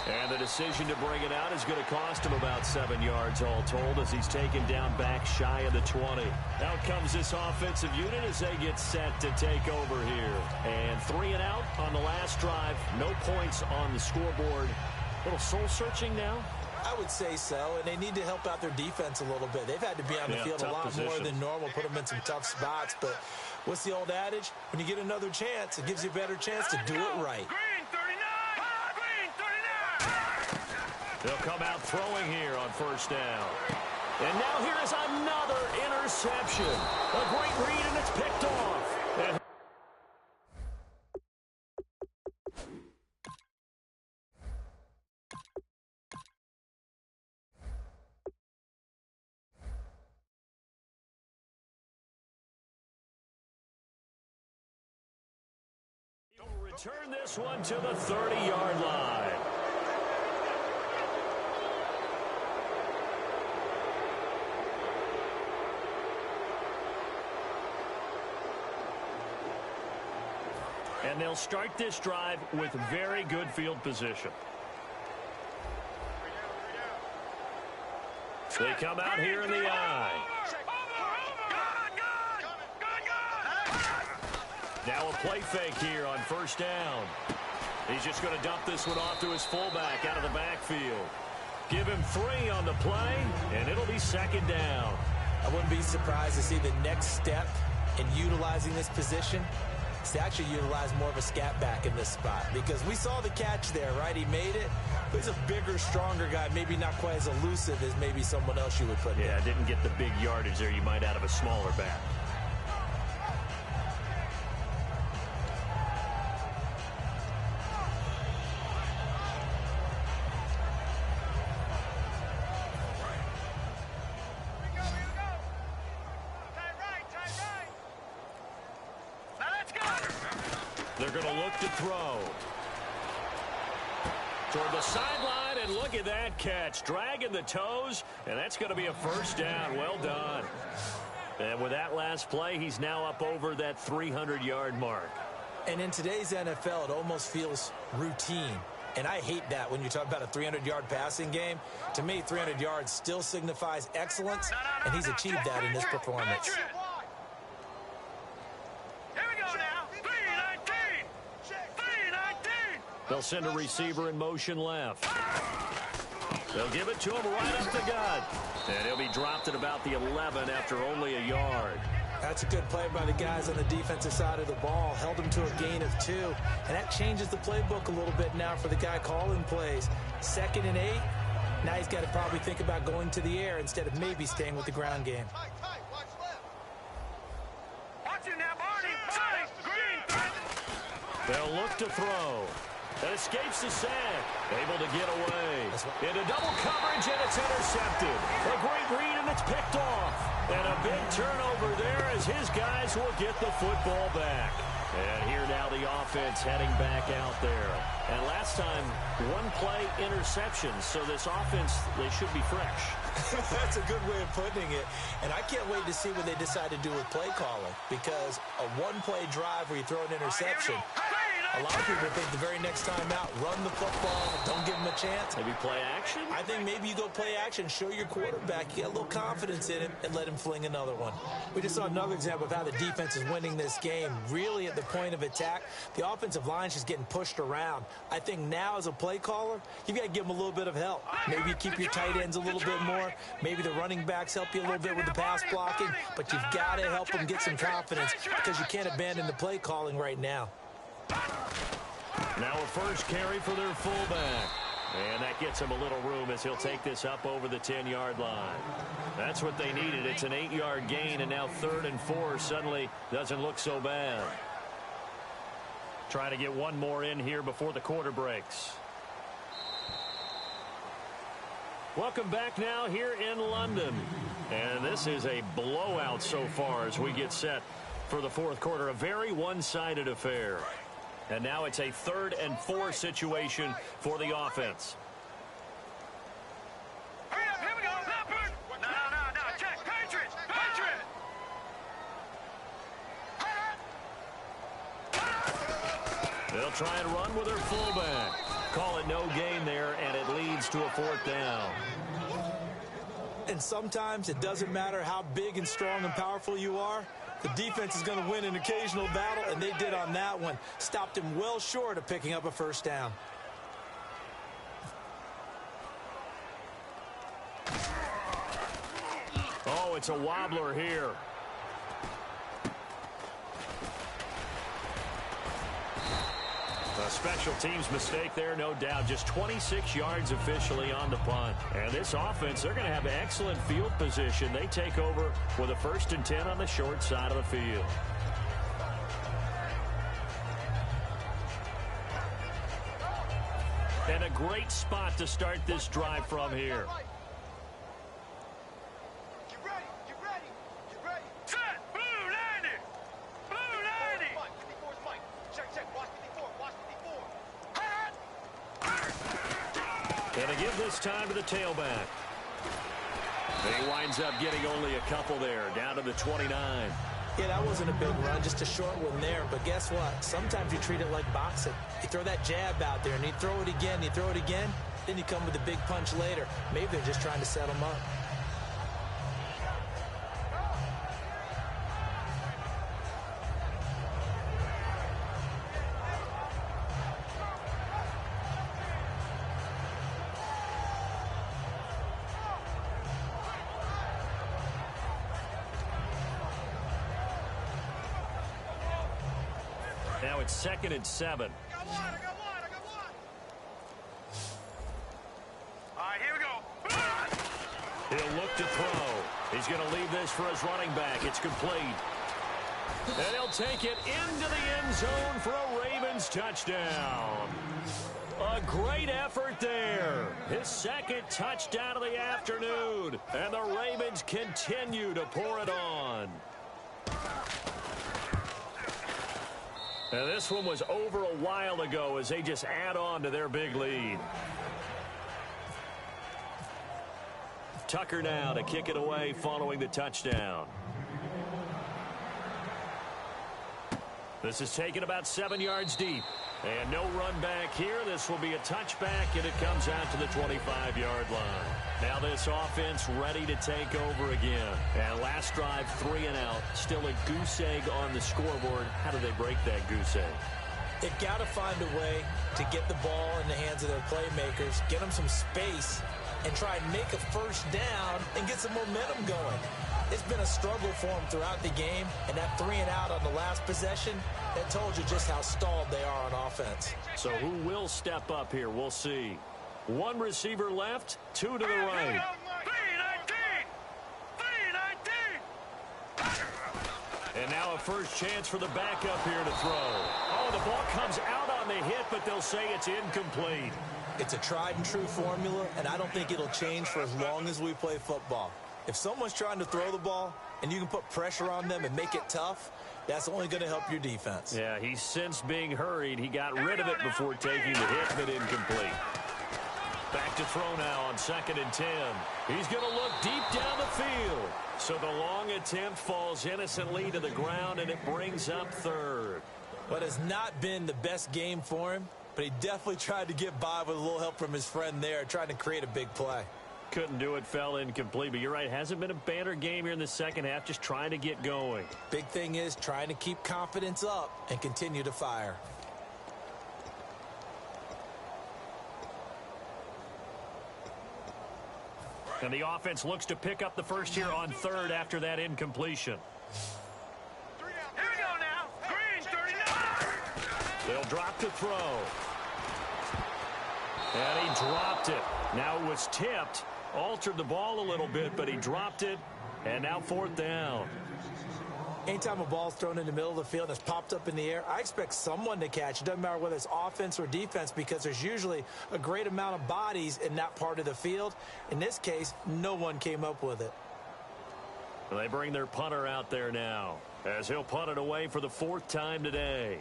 And the decision to bring it out is going to cost him about 7 yards all told as he's taken down back shy of the 20. Out comes this offensive unit as they get set to take over here. And 3 and out on the last drive. No points on the scoreboard. A little soul-searching now? I would say so, and they need to help out their defense a little bit. They've had to be on the field a lot more than normal, put them in some tough spots. But what's the old adage? When you get another chance, it gives you a better chance to do it right. They'll come out throwing here on 1st down. And now here is another interception. A great read, and it's picked off. And he'll return this one to the 30-yard line. And they'll start this drive with very good field position. They come out here in the eye. Now a play fake here on 1st down. He's just going to dump this one off to his fullback out of the backfield. Give him 3 on the play, and it'll be 2nd down. I wouldn't be surprised to see the next step in utilizing this position to actually utilize more of a scat back in this spot, because we saw the catch there, right? He made it. But he's a bigger, stronger guy, maybe not quite as elusive as maybe someone else you would put in. Yeah, didn't get the big yardage there you might out of a smaller back. They're going to look to throw. Toward the sideline, and look at that catch. Dragging the toes, and that's going to be a first down. Well done. And with that last play, he's now up over that 300-yard mark. And in today's NFL, it almost feels routine. And I hate that when you talk about a 300-yard passing game. To me, 300 yards still signifies excellence, and he's achieved that in this performance. Here we go now. 319. 319. They'll send a receiver in motion left. They'll give it to him right up the gut. And he'll be dropped at about the 11 after only a yard. That's a good play by the guys on the defensive side of the ball. Held him to a gain of 2. And that changes the playbook a little bit now for the guy calling plays. 2nd and 8. Now he's got to probably think about going to the air instead of maybe staying with the ground game. Watch him now, Barney. Barney. Green. They'll look to throw. That escapes the sack. Able to get away. Into double coverage, and it's intercepted. A great read, and it's picked off. And a big turnover there as his guys will get the football back. And here now the offense heading back out there. And last time, one play interception. So this offense, they should be fresh. That's a good way of putting it. And I can't wait to see what they decide to do with play calling. Because a one-play drive where you throw an interception, a lot of people think the very next time out, run the football, don't give him a chance. Maybe play action? I think maybe you go play action, show your quarterback, you get a little confidence in him, and let him fling another one. We just saw another example of how the defense is winning this game. Really at the point of attack, the offensive line is just getting pushed around. I think now as a play caller, you've got to give them a little bit of help. Maybe you keep your tight ends a little bit more. Maybe the running backs help you a little bit with the pass blocking. But you've got to help them get some confidence because you can't abandon the play calling right now. Now a first carry for their fullback. And that gets him a little room as he'll take this up over the 10-yard line. That's what they needed. It's an 8-yard gain, and now 3rd and 4 suddenly doesn't look so bad. Trying to get one more in here before the quarter breaks. Welcome back now here in London. And this is a blowout so far as we get set for the fourth quarter. A very one-sided affair. And now it's a 3rd and 4 situation for the offense. Hurry up, here we go. Leopard. No. Check. Patriots. They'll try and run with their fullback. Call it no gain there, and it leads to a 4th down. And sometimes it doesn't matter how big and strong and powerful you are. The defense is going to win an occasional battle, and they did on that one. Stopped him well short of picking up a first down. Oh, it's a wobbler here. A special teams mistake there, no doubt. Just 26 yards officially on the punt. And this offense, they're going to have excellent field position. They take over with a 1st and 10 on the short side of the field. And a great spot to start this drive from here. Set. Blue 90. Blue 90. And to give this time to the tailback. He winds up getting only a couple there, down to the 29. Yeah, that wasn't a big run, just a short one there. But guess what? Sometimes you treat it like boxing. You throw that jab out there, and you throw it again, then you come with a big punch later. Maybe they're just trying to set him up. Now it's 2nd and 7. I got one. All right, here we go. He'll look to throw. He's going to leave this for his running back. It's complete. And he'll take it into the end zone for a Ravens touchdown. A great effort there. His 2nd touchdown of the afternoon. And the Ravens continue to pour it on. And this one was over a while ago as they just add on to their big lead. Tucker now to kick it away following the touchdown. This is taken about 7 yards deep. And no run back here. This will be a touchback, and it comes out to the 25-yard line. Now this offense ready to take over again. And last drive, 3 and out. Still a goose egg on the scoreboard. How do they break that goose egg? They've got to find a way to get the ball in the hands of their playmakers, get them some space, and try and make a first down and get some momentum going. It's been a struggle for them throughout the game, and that 3 and out on the last possession, that told you just how stalled they are on offense. So who will step up here? We'll see. 1 receiver left, 2 to the right. 3-19! And now a first chance for the backup here to throw. Oh, the ball comes out on the hit, but they'll say it's incomplete. It's a tried and true formula, and I don't think it'll change for as long as we play football. If someone's trying to throw the ball and you can put pressure on them and make it tough, that's only going to help your defense. Yeah, he's since being hurried. He got rid of it before taking the hit, but incomplete. Back to throw now on 2nd and 10. He's going to look deep down the field. So the long attempt falls innocently to the ground, and it brings up 3rd. But it's not been the best game for him, but he definitely tried to get by with a little help from his friend there, trying to create a big play. Couldn't do it, fell incomplete. But you're right, hasn't been a banner game here in the second half, just trying to get going. Big thing is trying to keep confidence up and continue to fire. And the offense looks to pick up the first here on 3rd after that incompletion. Here we go now. Green, 39! They'll drop to throw. And he dropped it. Now it was tipped. Altered the ball a little bit, but he dropped it. And now 4th down. Anytime a ball's thrown in the middle of the field that's popped up in the air, I expect someone to catch. It doesn't matter whether it's offense or defense, because there's usually a great amount of bodies in that part of the field. In this case, no one came up with it. Well, they bring their punter out there now, as he'll punt it away for the 4th time today.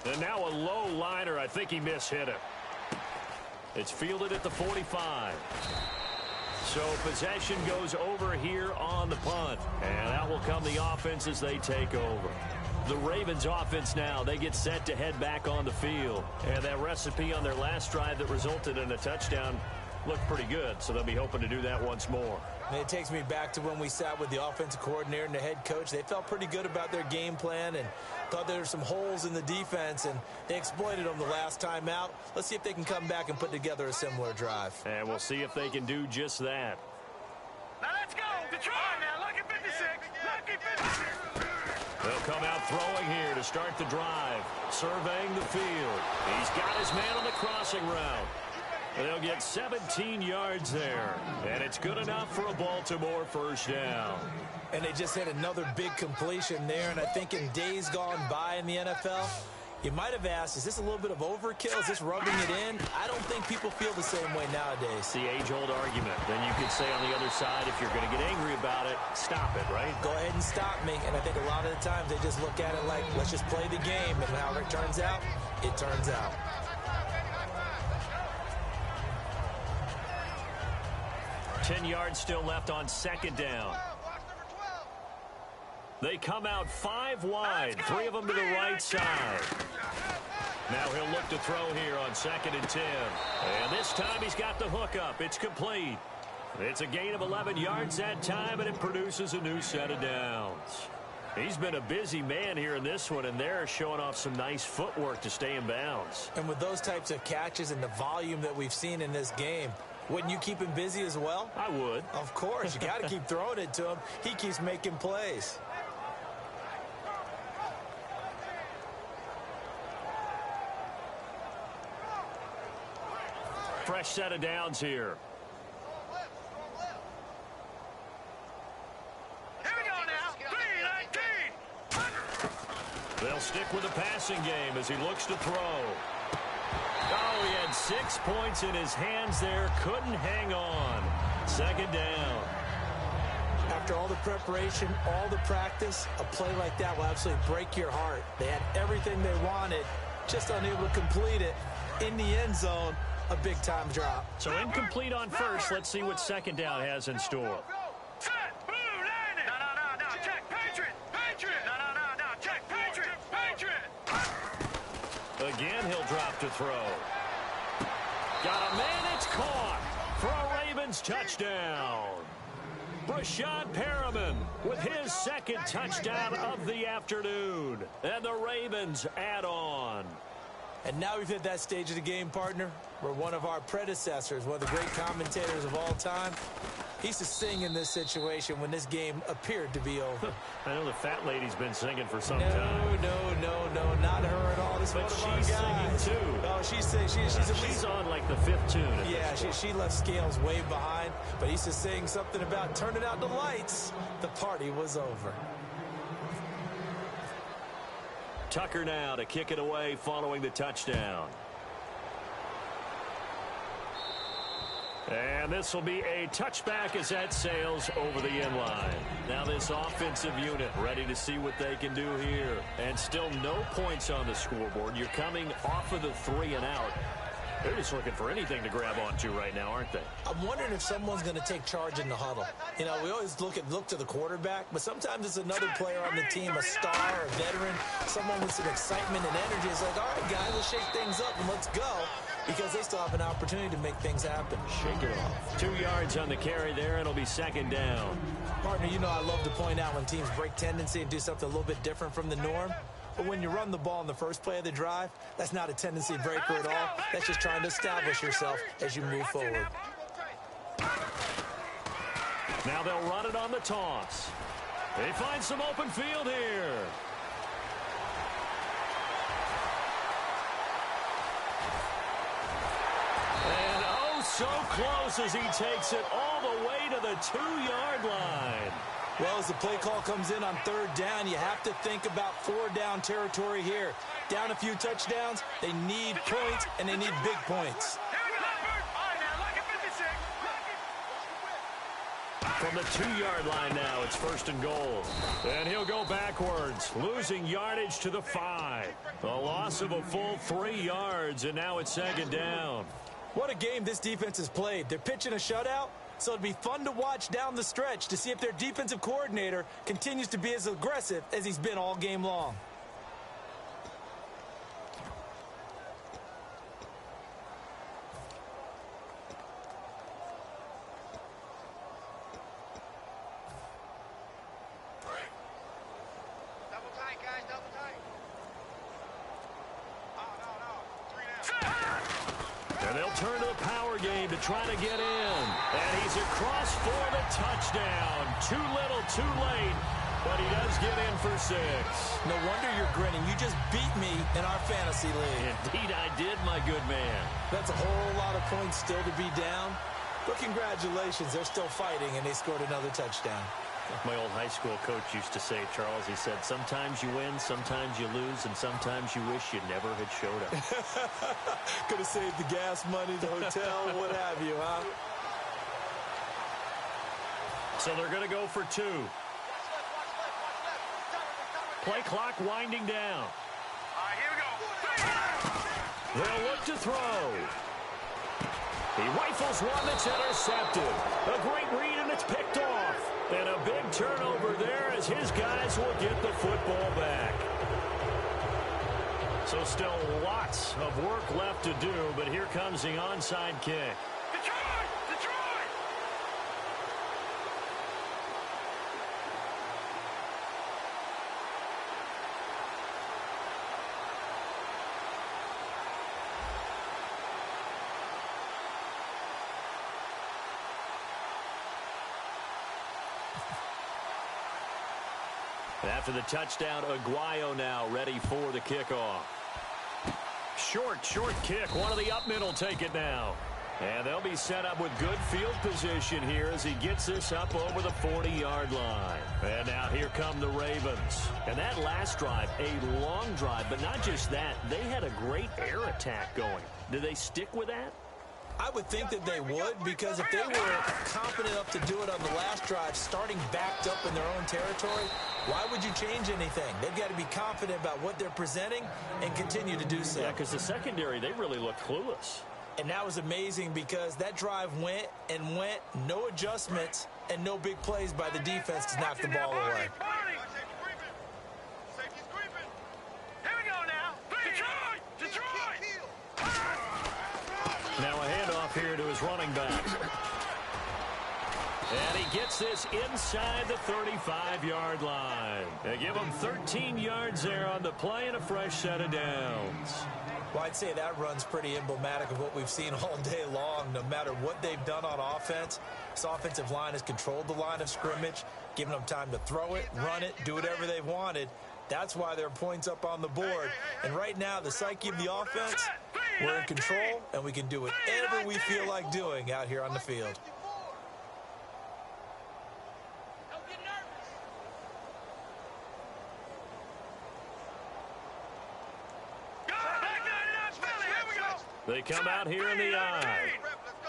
And now a low liner. I think he mishit it. It's fielded at the 45. So possession goes over here on the punt. And out will come the offense as they take over. The Ravens offense now, they get set to head back on the field. And that recipe on their last drive that resulted in a touchdown looked pretty good. So they'll be hoping to do that once more. And it takes me back to when we sat with the offensive coordinator and the head coach. They felt pretty good about their game plan and thought there were some holes in the defense, and they exploited them the last time out. Let's see if they can come back and put together a similar drive. And we'll see if they can do just that. Now let's go. Detroit now. Lucky 56. Lucky 56. They'll come out throwing here to start the drive. Surveying the field. He's got his man on the crossing route. They'll get 17 yards there. And it's good enough for a Baltimore first down. And they just had another big completion there. And I think in days gone by in the NFL, you might have asked, is this a little bit of overkill? Is this rubbing it in? I don't think people feel the same way nowadays. It's the age-old argument. Then you could say on the other side, if you're going to get angry about it, stop it, right? Go ahead and stop me. And I think a lot of the times they just look at it like, let's just play the game. And however it turns out, it turns out. $10 yards still left on 2nd down. They come out 5 wide, 3 of them to the right side. Now he'll look to throw here on 2nd and 10. And this time he's got the hook up. It's complete. It's a gain of 11 yards that time, and it produces a new set of downs. He's been a busy man here in this one, and they're showing off some nice footwork to stay in bounds. And with those types of catches and the volume that we've seen in this game, wouldn't you keep him busy as well? I would. Of course. You got to keep throwing it to him. He keeps making plays. Fresh set of downs here. Here we go now. 3-19. They'll stick with the passing game as he looks to throw. 6 points in his hands there. Couldn't hang on. Second down. After all the preparation, all the practice, a play like that will absolutely break your heart. They had everything they wanted, just unable to complete it. In the end zone, a big-time drop. So incomplete on first. Let's see what second down has in store. Set. Blue, landing. No. Check. Patriot. No. Check. Patriot. Again, he'll drop to throw. Got a man. It's caught for a Ravens touchdown. Brashad Perriman with his second touchdown of the afternoon. And the Ravens add on. And now we've hit that stage of the game, partner, where one of our predecessors, one of the great commentators of all time, he used to sing in this situation when this game appeared to be over. I know the fat lady's been singing for some No, time. no, not her at all. This But one of our she's guys. singing too. Oh, she's singing. She's on like the 5th tune. at Yeah, this point. she left Scales way behind, but he used to sing something about turning out the lights. The party was over. Tucker now to kick it away following the touchdown. And this will be a touchback as that sails over the end line. Now this offensive unit ready to see what they can do here. And still no points on the scoreboard. You're coming off of the 3 and out. They're just looking for anything to grab onto right now, aren't they? I'm wondering if someone's going to take charge in the huddle. You know, we always look to the quarterback, but sometimes it's another player on the team, a star, a veteran, someone with some excitement and energy. It's like, all right, guys, let's shake things up and let's go, because they still have an opportunity to make things happen. Shake it off. 2 yards on the carry there, and it'll be second down. Partner, you know I love to point out when teams break tendency and do something a little bit different from the norm. But when you run the ball in the first play of the drive, that's not a tendency breaker at all. That's just trying to establish yourself as you move forward. Now they'll run it on the toss. They find some open field here. And oh, so close as he takes it all the way to the 2-yard line. Well, as the play call comes in on 3rd down, you have to think about 4-down territory here. Down a few touchdowns, they need points, and they need big points. From the 2-yard line now, it's 1st and goal. And he'll go backwards, losing yardage to the 5. A loss of a full 3 yards, and now it's 2nd down. What a game this defense has played. They're pitching a shutout, so it'd be fun to watch down the stretch to see if their defensive coordinator continues to be as aggressive as he's been all game long. Double tight, guys, double tight. And they'll turn to the power game to try to get in. And he's across for the touchdown. Too little, too late. But he does get in for 6. No wonder you're grinning. You just beat me in our fantasy league. Indeed I did, my good man. That's a whole lot of points still to be down. But congratulations, they're still fighting, and they scored another touchdown. My old high school coach used to say, Charles, he said, sometimes you win, sometimes you lose, and sometimes you wish you never had showed up. Could have saved the gas money, the hotel, what have you, huh? So they're going to go for 2. Play clock winding down. All right, here we go. They'll look to throw. He rifles one that's intercepted. A great read, and it's picked off. And a big turnover there as his guys will get the football back. So still lots of work left to do, but here comes the onside kick. Detroit! Detroit! After the touchdown, Aguayo now ready for the kickoff. Short kick. One of the up men will take it now. And they'll be set up with good field position here as he gets this up over the 40-yard line. And now here come the Ravens. And that last drive, a long drive, but not just that. They had a great air attack going. Do they stick with that? I would think that they would, because if they were confident enough to do it on the last drive, starting backed up in their own territory, why would you change anything? They've got to be confident about what they're presenting and continue to do so. Yeah, because the secondary, they really looked clueless. And that was amazing because that drive went and went, no adjustments, and no big plays by the defense to knock the ball away. Here we go now. Detroit! Now a handoff here to his running back. And he gets this inside the 35-yard line. They give him 13 yards there on the play and a fresh set of downs. Well, I'd say that run's pretty emblematic of what we've seen all day long. No matter what they've done on offense, this offensive line has controlled the line of scrimmage, given them time to throw it, run it, do whatever they've wanted. That's why there are points up on the board. And right now, the psyche of the offense, we're in control, and we can do whatever we feel like doing out here on the field. They come out here in the eye.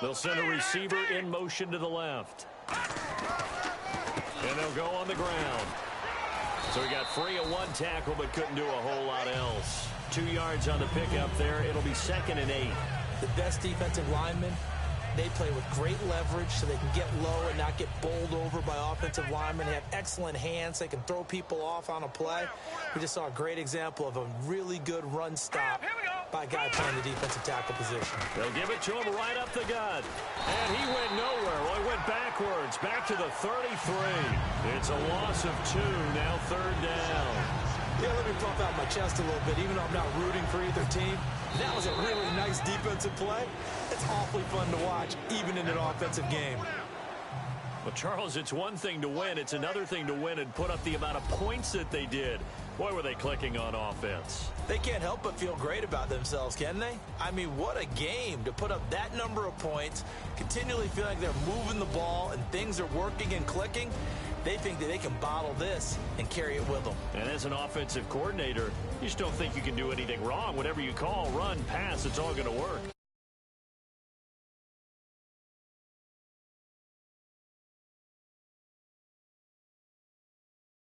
They'll send a receiver in motion to the left. And they'll go on the ground. So he got free of one tackle but couldn't do a whole lot else. 2 yards on the pickup there. It'll be 2nd and 8. The best defensive linemen, they play with great leverage so they can get low and not get bowled over by offensive linemen. They have excellent hands. They can throw people off on a play. We just saw a great example of a really good run stop by a guy playing the defensive tackle position. They'll give it to him right up the gut. And he went nowhere. Well, he went backwards, back to the 33. It's a loss of 2, now 3rd down. Yeah, let me puff out my chest a little bit, even though I'm not rooting for either team. That was a really nice defensive play. It's awfully fun to watch, even in an offensive game. Well, Charles, it's one thing to win. It's another thing to win and put up the amount of points that they did. Boy, were they clicking on offense. They can't help but feel great about themselves, can they? I mean, what a game to put up that number of points, continually feel like they're moving the ball and things are working and clicking. They think that they can bottle this and carry it with them. And as an offensive coordinator, you just don't think you can do anything wrong. Whatever you call, run, pass, it's all going to work.